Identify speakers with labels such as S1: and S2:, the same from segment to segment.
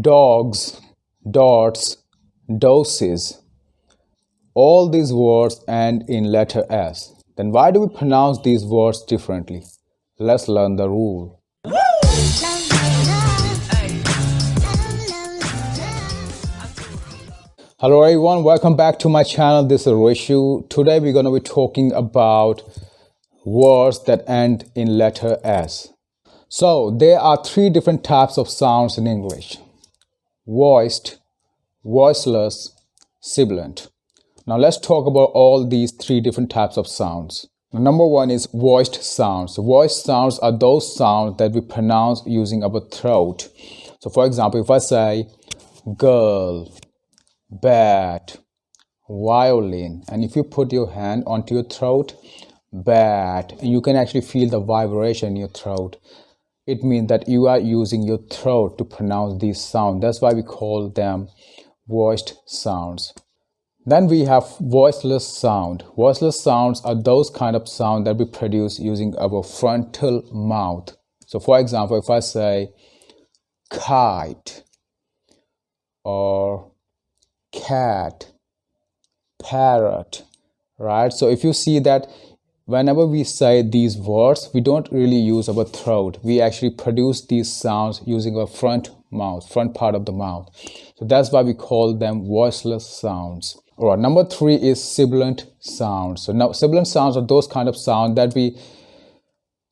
S1: dogs, dots, doses. All these words end in letter S. Then why do we pronounce these words differently? Let's learn the rule. Hello everyone, welcome back to my channel. This is Rishu. Today we're going to be talking about words that end in letter S. So there are three different types of sounds in English: voiced, voiceless, sibilant. Now let's talk about all these three different types of sounds. Number one is voiced sounds. Voiced sounds are those sounds that we pronounce using our throat. So for example, if I say girl, bat, violin, and if you put your hand onto your throat, bat, and you can actually feel the vibration in your throat, it means that you are using your throat to pronounce these sounds. That's why we call them voiced sounds. Then we have voiceless sound. Voiceless sounds are those kind of sounds that we produce using our frontal mouth. So for example, if I say kite or cat, parrot, right? So if you see that whenever we say these words, we don't really use our throat. We actually produce these sounds using our front part of the mouth. So that's why we call them voiceless sounds. All right, number three is sibilant sounds. So now sibilant sounds are those kind of sounds that we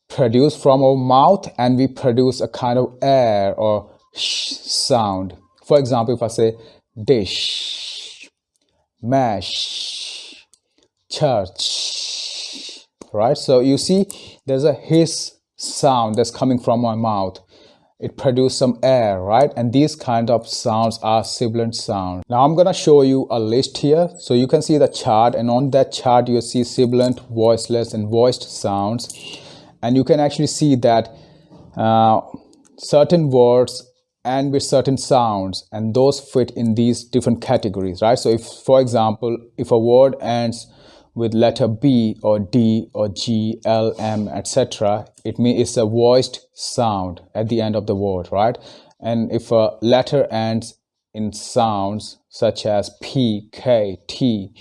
S1: produce from our mouth, and we produce a kind of air or sh sound. For example, if I say dish, mash, church, right? So you see there's a hiss sound that's coming from my mouth. It produces some air, right? And these kind of sounds are sibilant sounds. Now I'm gonna show you a list here. So you can see the chart, and on that chart you see sibilant, voiceless, and voiced sounds. And you can actually see that certain words end with certain sounds, and those fit in these different categories, right? So if, for example, if a word ends with letter B or D or G, L, M, etc., it means it's a voiced sound at the end of the word, right? And if a letter ends in sounds such as P, K, T,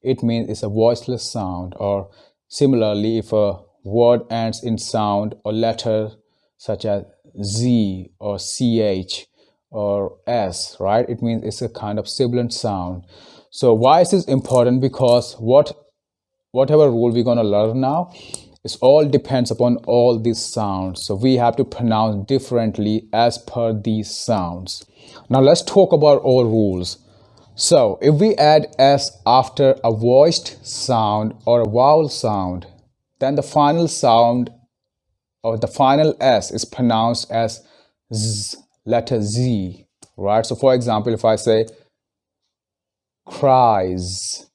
S1: it means it's a voiceless sound. Or similarly, if a word ends in sound or letter such as Z or CH or S, right, it means it's a kind of sibilant sound. So why is this important? Because whatever rule we're going to learn now, it all depends upon all these sounds. So we have to pronounce differently as per these sounds. Now let's talk about all rules. So if we add S after a voiced sound or a vowel sound, then the final sound or the final S is pronounced as Z, letter Z, right? So for example, if I say cries,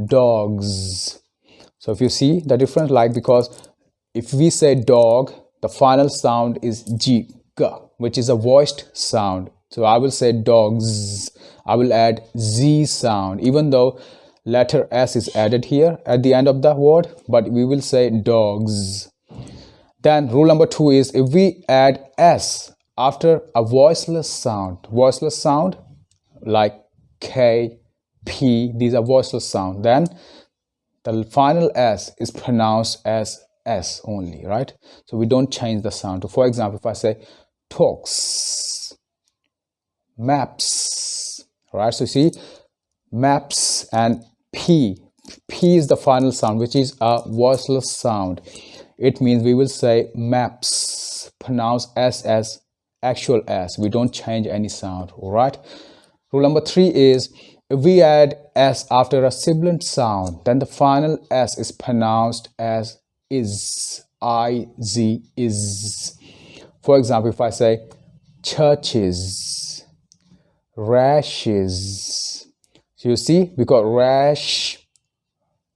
S1: dogs. So if you see the difference, like, because if we say dog, the final sound is G, G, which is a voiced sound. So I will say dogs. I will add Z sound, even though letter S is added here at the end of the word, but we will say dogs. Then rule number two is if we add S after a voiceless sound like K, P, these are voiceless sound, then the final S is pronounced as S only, right? So we don't change the sound. So for example, if I say talks, maps, right? So see, maps and P is the final sound, which is a voiceless sound. It means we will say maps, pronounce S as actual S. We don't change any sound, all right? Rule number three is if we add S after a sibilant sound, then the final S is pronounced as is, I-Z, is. For example, if I say churches, rashes. So you see, because rash,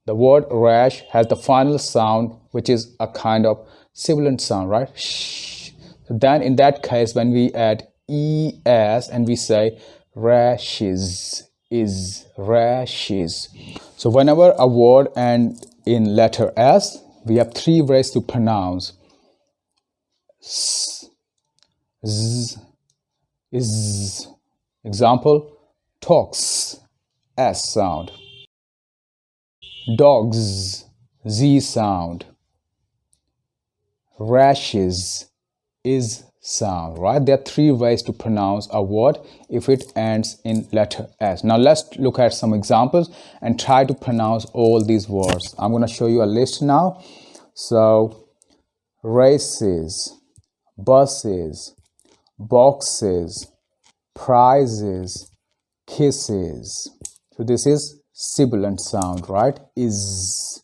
S1: the word rash has the final sound, which is a kind of sibilant sound, right? Shh. So then in that case, when we add es and we say rashes, is rashes. So whenever a word ends in letter S, we have three ways to pronounce: s, z, is. Example, talks, S sound. Dogs, Z sound. Rashes, is sound, right? There are three ways to pronounce a word if it ends in letter S. Now let's look at some examples and try to pronounce all these words. I'm going to show you a list now. So, races, buses, boxes, prizes, kisses. So this is sibilant sound, right? Is.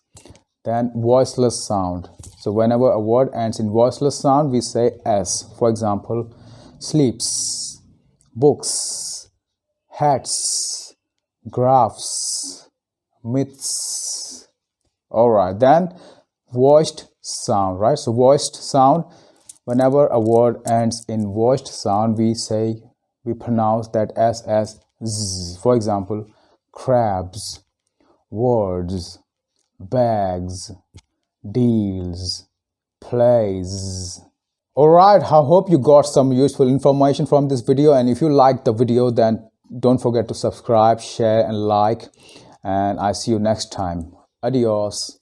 S1: Then voiceless sound. So whenever a word ends in voiceless sound, we say S. For example, sleeps, books, hats, graphs, myths. All right, then voiced sound, right? So voiced sound, whenever a word ends in voiced sound, we pronounce that S as Z. For example, crabs, words, bags, deals, plays. Alright, I hope you got some useful information from this video, and if you liked the video, then don't forget to subscribe, share and like, and I see you next time. Adios.